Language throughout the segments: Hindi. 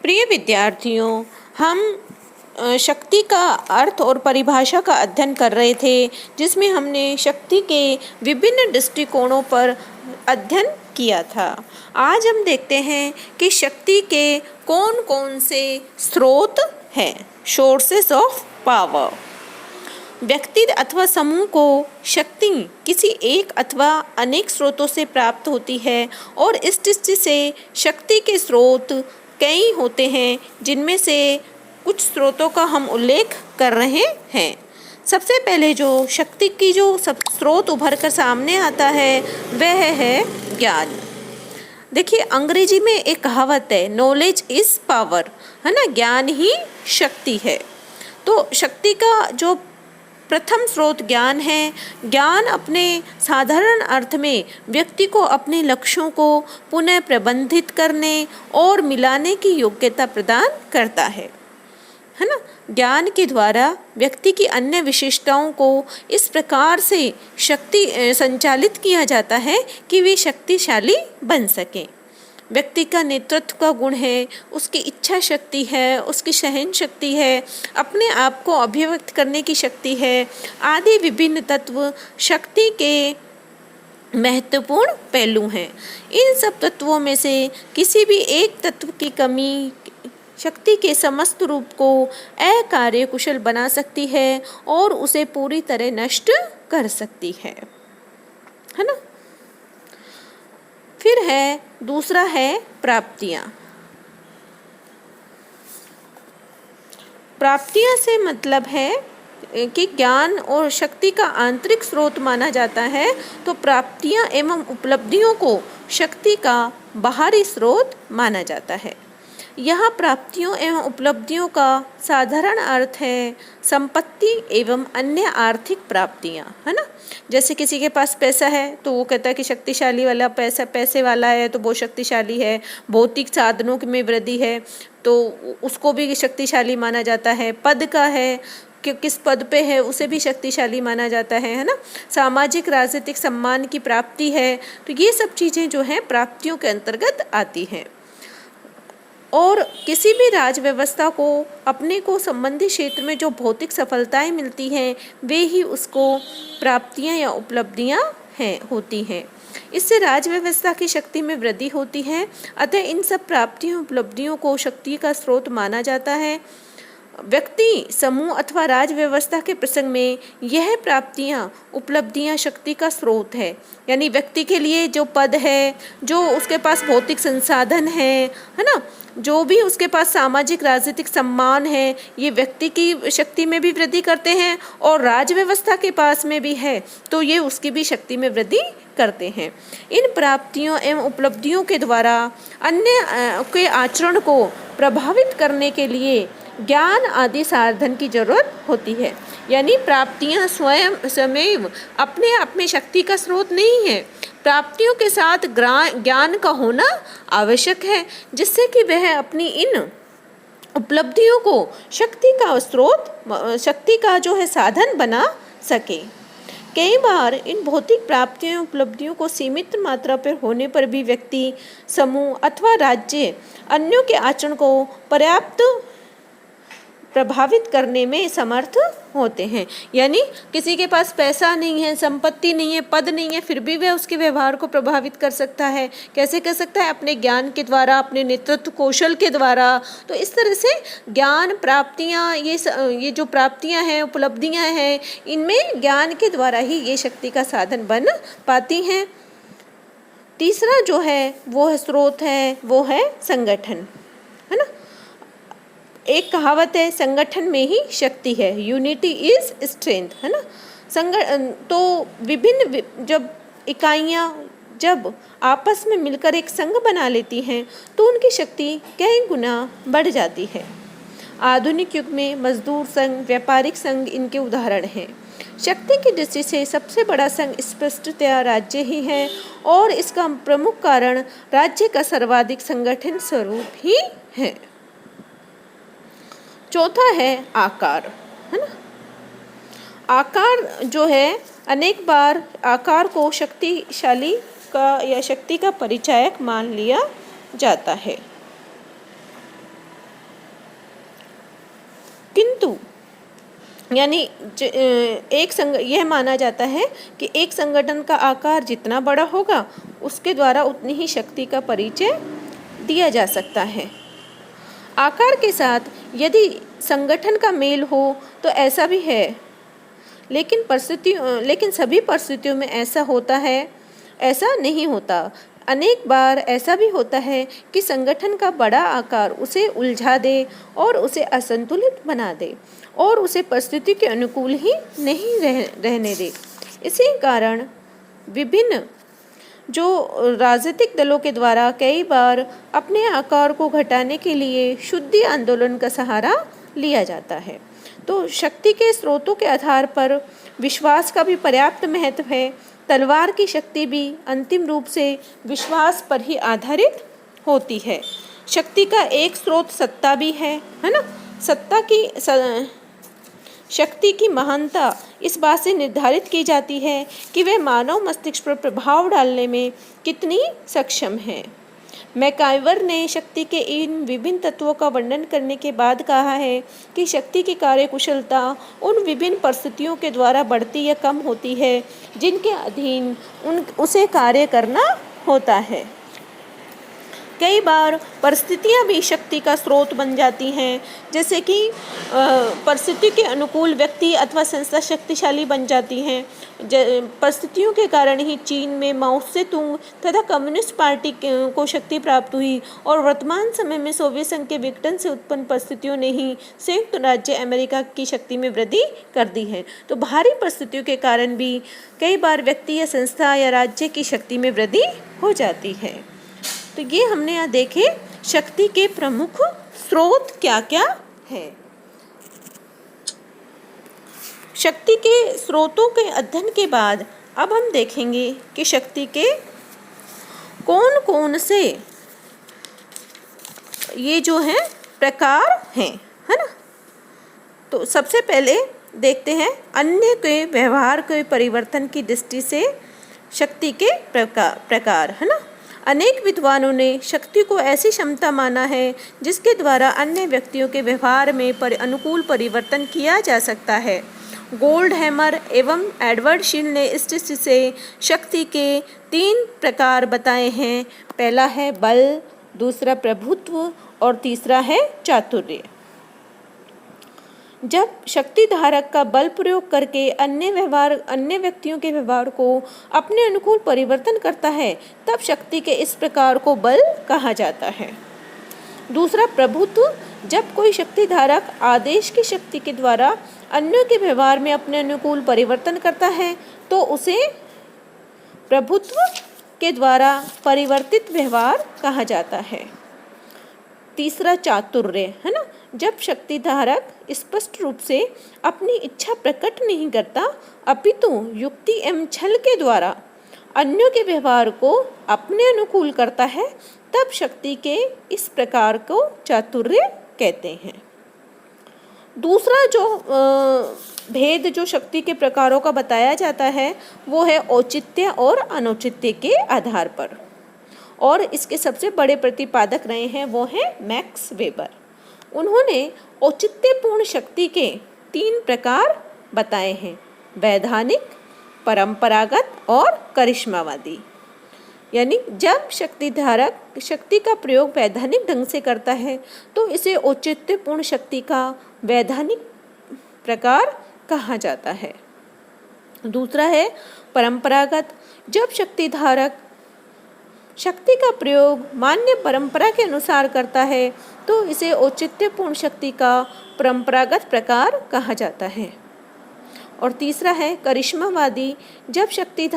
प्रिय विद्यार्थियों, हम शक्ति का अर्थ और परिभाषा का अध्ययन कर रहे थे, जिसमें हमने शक्ति के विभिन्न दृष्टिकोणों पर अध्ययन किया था। आज हम देखते हैं कि शक्ति के कौन कौन से स्रोत हैं, सोर्सेस ऑफ पावर। व्यक्ति अथवा समूह को शक्ति किसी एक अथवा अनेक स्रोतों से प्राप्त होती है और इस दृष्टि से शक्ति के स्रोत कई होते हैं, जिनमें से कुछ स्रोतों का हम उल्लेख कर रहे हैं। सबसे पहले जो शक्ति की जो सब स्रोत उभर कर सामने आता है वह है ज्ञान। देखिए, अंग्रेजी में एक कहावत है, नॉलेज इज पावर, है ना। ज्ञान ही शक्ति है। तो शक्ति का जो प्रथम स्रोत ज्ञान है। ज्ञान अपने साधारण अर्थ में व्यक्ति को अपने लक्ष्यों को पुनः प्रबंधित करने और मिलाने की योग्यता प्रदान करता है ना। ज्ञान के द्वारा व्यक्ति की अन्य विशेषताओं को इस प्रकार से शक्ति संचालित किया जाता है कि वे शक्तिशाली बन सकें। व्यक्ति का नेतृत्व का गुण है, उसकी इच्छा शक्ति है, उसकी सहन शक्ति है, अपने आप को अभिव्यक्त करने की शक्ति है, आदि विभिन्न तत्व शक्ति के महत्वपूर्ण पहलू हैं। इन सब तत्वों में से किसी भी एक तत्व की कमी शक्ति के समस्त रूप को अकार्यकुशल बना सकती है और उसे पूरी तरह नष्ट कर सकती है ना। फिर है दूसरा है प्राप्तियां। प्राप्तियां से मतलब है कि ज्ञान और शक्ति का आंतरिक स्रोत माना जाता है, तो प्राप्तियां एवं उपलब्धियों को शक्ति का बाहरी स्रोत माना जाता है। यहाँ प्राप्तियों एवं उपलब्धियों का साधारण अर्थ है संपत्ति एवं अन्य आर्थिक प्राप्तियाँ, है ना। जैसे किसी के पास पैसा है तो वो कहता है कि शक्तिशाली वाला पैसे वाला है तो वो शक्तिशाली है। भौतिक साधनों में वृद्धि है तो उसको भी शक्तिशाली माना जाता है। पद का है कि किस पद पे है उसे भी शक्तिशाली माना जाता है ना। सामाजिक राजनीतिक सम्मान की प्राप्ति है, तो ये सब चीज़ें जो हैं प्राप्तियों के अंतर्गत आती हैं। और किसी भी राज व्यवस्था को अपने को संबंधित क्षेत्र में जो भौतिक सफलताएं मिलती हैं वे ही उसको प्राप्तियां या उपलब्धियां होती हैं। इससे राज व्यवस्था की शक्ति में वृद्धि होती है। अतः इन सब प्राप्तियों उपलब्धियों को शक्ति का स्रोत माना जाता है। व्यक्ति समूह अथवा राज व्यवस्था के प्रसंग में यह प्राप्तियां उपलब्धियां शक्ति का स्रोत है। यानी व्यक्ति के लिए जो पद है, जो उसके पास भौतिक संसाधन है ना, जो भी उसके पास सामाजिक राजनीतिक सम्मान है, ये व्यक्ति की शक्ति में भी वृद्धि करते हैं और राज व्यवस्था के पास में भी है तो ये उसकी भी शक्ति में वृद्धि करते हैं। इन प्राप्तियों एवं उपलब्धियों के द्वारा अन्य के आचरण को प्रभावित करने के लिए ज्ञान आदि साधन की जरूरत होती है। यानी प्राप्तियां स्वयं स्वयं अपने आप में शक्ति का स्रोत नहीं है। प्राप्तियों के साथ ज्ञान का होना आवश्यक है, जिससे कि वह अपनी इन उपलब्धियों को शक्ति का स्रोत, शक्ति का जो है साधन बना सके। कई बार इन भौतिक प्राप्तियों उपलब्धियों को सीमित मात्रा पर होने पर भी व्यक्ति समूह अथवा राज्य अन्यों के आचरण को पर्याप्त प्रभावित करने में समर्थ होते हैं। यानी किसी के पास पैसा नहीं है, संपत्ति नहीं है, पद नहीं है, फिर भी वह उसके व्यवहार को प्रभावित कर सकता है। कैसे कर सकता है? अपने ज्ञान के द्वारा, अपने नेतृत्व कौशल के द्वारा। तो इस तरह से ज्ञान प्राप्तियाँ, ये जो प्राप्तियाँ हैं, उपलब्धियाँ हैं, इनमें ज्ञान के द्वारा ही ये शक्ति का साधन बन पाती हैं। तीसरा जो है वो स्रोत है, वो है संगठन, है ना। एक कहावत है, संगठन में ही शक्ति है, यूनिटी इज स्ट्रेंथ, है ना। तो विभिन्न जब इकाइयाँ जब आपस में मिलकर एक संघ बना लेती हैं तो उनकी शक्ति कई गुना बढ़ जाती है। आधुनिक युग में मजदूर संघ, व्यापारिक संघ इनके उदाहरण हैं। शक्ति की दृष्टि से सबसे बड़ा संघ स्पष्टतया राज्य ही है और इसका प्रमुख कारण राज्य का सर्वाधिक संगठन स्वरूप ही है। चौथा है आकार, है ना। आकार जो है, अनेक बार आकार को शक्तिशाली का या शक्ति का परिचायक मान लिया जाता है। किंतु यानी यह माना जाता है कि एक संगठन का आकार जितना बड़ा होगा उसके द्वारा उतनी ही शक्ति का परिचय दिया जा सकता है। आकार के साथ यदि संगठन का मेल हो तो ऐसा भी है, लेकिन सभी परिस्थितियों में ऐसा होता है, ऐसा नहीं होता। अनेक बार ऐसा भी होता है कि संगठन का बड़ा आकार उसे उलझा दे और उसे असंतुलित बना दे और उसे परिस्थिति के अनुकूल ही नहीं रहने दे। इसी कारण विभिन्न जो राजनीतिक दलों के द्वारा कई बार अपने आकार को घटाने के लिए शुद्धि आंदोलन का सहारा लिया जाता है। तो शक्ति के स्रोतों के आधार पर विश्वास का भी पर्याप्त महत्व है। तलवार की शक्ति भी अंतिम रूप से विश्वास पर ही आधारित होती है। शक्ति का एक स्रोत सत्ता भी है ना। शक्ति की महानता इस बात से निर्धारित की जाती है कि वह मानव मस्तिष्क पर प्रभाव डालने में कितनी सक्षम है। मैकाइवर ने शक्ति के इन विभिन्न तत्वों का वर्णन करने के बाद कहा है कि शक्ति की कार्यकुशलता उन विभिन्न परिस्थितियों के द्वारा बढ़ती या कम होती है जिनके अधीन उसे कार्य करना होता है। कई बार परिस्थितियाँ भी शक्ति का स्रोत बन जाती हैं, जैसे कि परिस्थिति के अनुकूल व्यक्ति अथवा संस्था शक्तिशाली बन जाती हैं। परिस्थितियों के कारण ही चीन में माओ से तुंग तथा कम्युनिस्ट पार्टी को शक्ति प्राप्त हुई और वर्तमान समय में सोवियत संघ के विघटन से उत्पन्न परिस्थितियों ने ही संयुक्त राज्य अमेरिका की शक्ति में वृद्धि कर दी है। तो बाहरी परिस्थितियों के कारण भी कई बार व्यक्ति या संस्था या राज्य की शक्ति में वृद्धि हो जाती है। तो ये हमने यहाँ देखे शक्ति के प्रमुख स्रोत क्या क्या है। शक्ति के स्रोतों के अध्ययन के बाद अब हम देखेंगे कि शक्ति के कौन कौन से ये जो हैं प्रकार हैं, है ना। तो सबसे पहले देखते हैं अन्य के व्यवहार के परिवर्तन की दृष्टि से शक्ति के प्रकार, है ना। अनेक विद्वानों ने शक्ति को ऐसी क्षमता माना है जिसके द्वारा अन्य व्यक्तियों के व्यवहार में अनुकूल परिवर्तन किया जा सकता है। गोल्डहैमर एवं एडवर्ड शील ने इस दृष्टि से शक्ति के 3 प्रकार बताए हैं। पहला है बल, दूसरा प्रभुत्व और तीसरा है चातुर्य। जब शक्ति धारक का बल प्रयोग करके अन्य व्यक्तियों के व्यवहार को अपने अनुकूल परिवर्तन करता है तब शक्ति के इस प्रकार को बल कहा जाता है। दूसरा प्रभुत्व, जब कोई शक्ति धारक आदेश की शक्ति के द्वारा अन्यों के व्यवहार में अपने अनुकूल परिवर्तन करता है तो उसे प्रभुत्व के द्वारा परिवर्तित व्यवहार कहा जाता है। तीसरा चातुर्य, है ना। जब शक्ति धारक स्पष्ट रूप से अपनी इच्छा प्रकट नहीं करता अपितु युक्ति एवं छल के द्वारा अन्यों के व्यवहार को अपने अनुकूल करता है तब शक्ति के इस प्रकार को चातुर्य कहते हैं। दूसरा जो भेद जो शक्ति के प्रकारों का बताया जाता है वो है औचित्य और अनौचित्य के आधार पर, और इसके सबसे बड़े प्रतिपादक रहे हैं वो हैं मैक्स वेबर। उन्होंने औचित्यपूर्ण शक्ति के 3 प्रकार बताए हैं, वैधानिक, परंपरागत और करिश्मावादी। यानी जब शक्ति धारक शक्ति का प्रयोग वैधानिक ढंग से करता है तो इसे औचित्यपूर्ण शक्ति का वैधानिक प्रकार कहा जाता है। दूसरा है परंपरागत, जब शक्ति धारक शक्ति का प्रयोग मान्य परंपरा के अनुसार करता है तो इसे औचित्यपूर्ण शक्ति का परंपरागत प्रकार कहा जाता है। और तीसरा है करिश्मावादी, जब शक्ति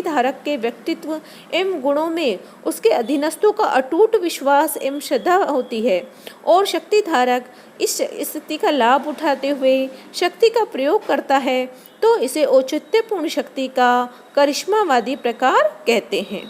धारक के व्यक्तित्व एवं गुणों में उसके अधीनस्थों का अटूट विश्वास एवं श्रद्धा होती है और शक्ति धारक इस स्थिति का लाभ उठाते हुए शक्ति का प्रयोग करता है तो इसे औचित्यपूर्ण शक्ति का करिश्मावादी प्रकार कहते हैं।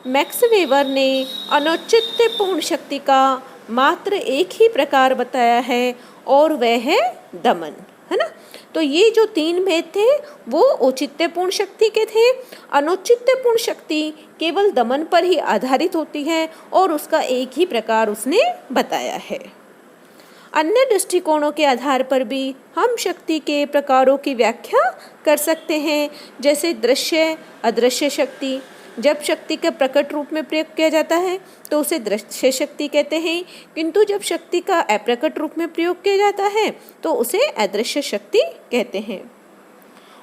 मैक्स वेबर ने अनौचित्यपूर्ण शक्ति का मात्र एक ही प्रकार बताया है और वह है दमन, है ना। तो ये जो 3 भेद थे वो औचित्यपूर्ण शक्ति के थे। अनौचित्यपूर्ण शक्ति केवल दमन पर ही आधारित होती है और उसका एक ही प्रकार उसने बताया है। अन्य दृष्टिकोणों के आधार पर भी हम शक्ति के प्रकारों की व्याख्या कर सकते हैं, जैसे दृश्य अदृश्य शक्ति। जब शक्ति का प्रकट रूप में प्रयोग किया जाता है तो उसे दृश्य शक्ति कहते हैं, किंतु जब शक्ति का अप्रकट रूप में प्रयोग किया जाता है तो उसे अदृश्य शक्ति कहते हैं।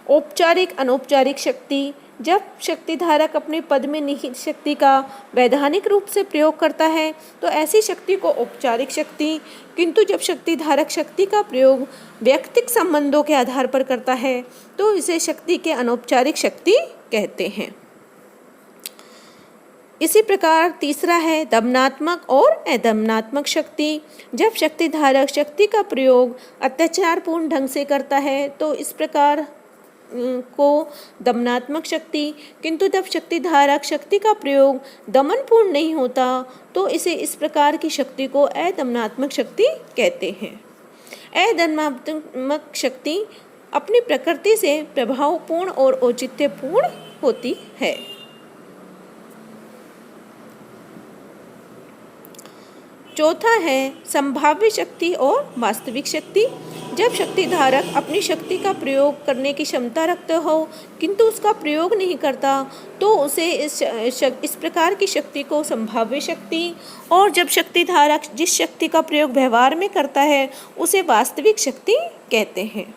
औपचारिक अनौपचारिक शक्ति। जब शक्ति धारक अपने पद में निहित शक्ति का वैधानिक रूप से प्रयोग करता है तो ऐसी शक्ति को औपचारिक शक्ति, किंतु जब शक्ति धारक शक्ति का प्रयोग व्यक्तिक संबंधों के आधार पर करता है तो इसे शक्ति के अनौपचारिक शक्ति कहते हैं। इसी प्रकार तीसरा है दमनात्मक और अदमनात्मक शक्ति। जब शक्ति धारक शक्ति का प्रयोग अत्याचारपूर्ण ढंग से करता है तो इस प्रकार को दमनात्मक शक्ति, किंतु जब शक्ति धारक शक्ति का प्रयोग दमनपूर्ण नहीं होता तो इसे इस प्रकार की शक्ति को अदमनात्मक शक्ति कहते हैं। अदमनात्मक शक्ति अपनी प्रकृति से प्रभावपूर्ण और औचित्यपूर्ण होती है। चौथा है संभाव्य शक्ति और वास्तविक शक्ति। जब शक्ति धारक अपनी शक्ति का प्रयोग करने की क्षमता रखता हो किंतु उसका प्रयोग नहीं करता तो उसे इस प्रकार की शक्ति को संभाव्य शक्ति, और जब शक्ति धारक जिस शक्ति का प्रयोग व्यवहार में करता है उसे वास्तविक शक्ति कहते हैं।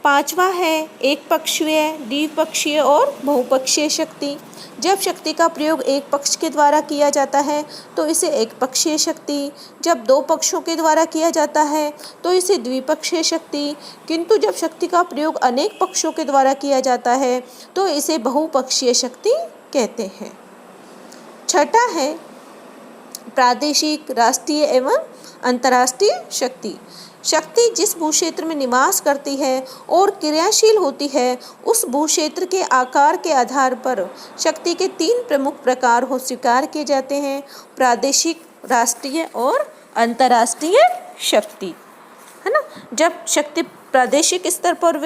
पांचवा है एक पक्षीय, द्विपक्षीय और बहुपक्षीय शक्ति। जब शक्ति का प्रयोग एक पक्ष के द्वारा किया जाता है तो इसे एक पक्षीय शक्ति, जब दो पक्षों के द्वारा किया जाता है तो इसे द्विपक्षीय शक्ति, किंतु जब शक्ति का प्रयोग अनेक पक्षों के द्वारा किया जाता है तो इसे बहुपक्षीय शक्ति कहते हैं। छठा है प्रादेशिक, राष्ट्रीय एवं अंतर्राष्ट्रीय शक्ति। शक्ति जिस भूक्षेत्र में निवास करती है और क्रियाशील होती है उस भूक्षेत्र के आकार के आधार पर शक्ति के तीन प्रमुख प्रकार हो स्वीकार किए जाते हैं: प्रादेशिक, राष्ट्रीय और अंतर्राष्ट्रीय शक्ति, है ना। जब शक्ति प्रादेशिक स्तर पर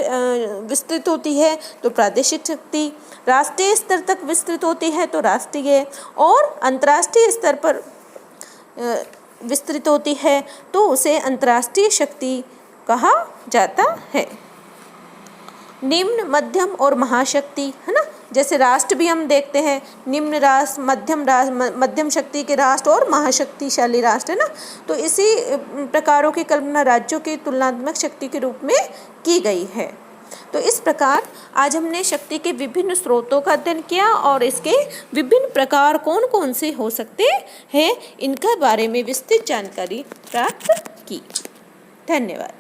विस्तृत होती है तो प्रादेशिक शक्ति, राष्ट्रीय स्तर तक विस्तृत होती है तो राष्ट्रीय, और अंतर्राष्ट्रीय स्तर पर विस्तृत होती है तो उसे अंतर्राष्ट्रीय शक्ति कहा जाता है। निम्न, मध्यम और महाशक्ति, है ना। जैसे राष्ट्र भी हम देखते हैं, निम्न राष्ट्र, मध्यम शक्ति के राष्ट्र और महाशक्तिशाली राष्ट्र, है ना। तो इसी प्रकारों की कल्पना राज्यों की तुलनात्मक शक्ति के रूप में की गई है। तो इस प्रकार आज हमने शक्ति के विभिन्न स्रोतों का अध्ययन किया और इसके विभिन्न प्रकार कौन कौन से हो सकते हैं इनका बारे में विस्तृत जानकारी प्राप्त की। धन्यवाद।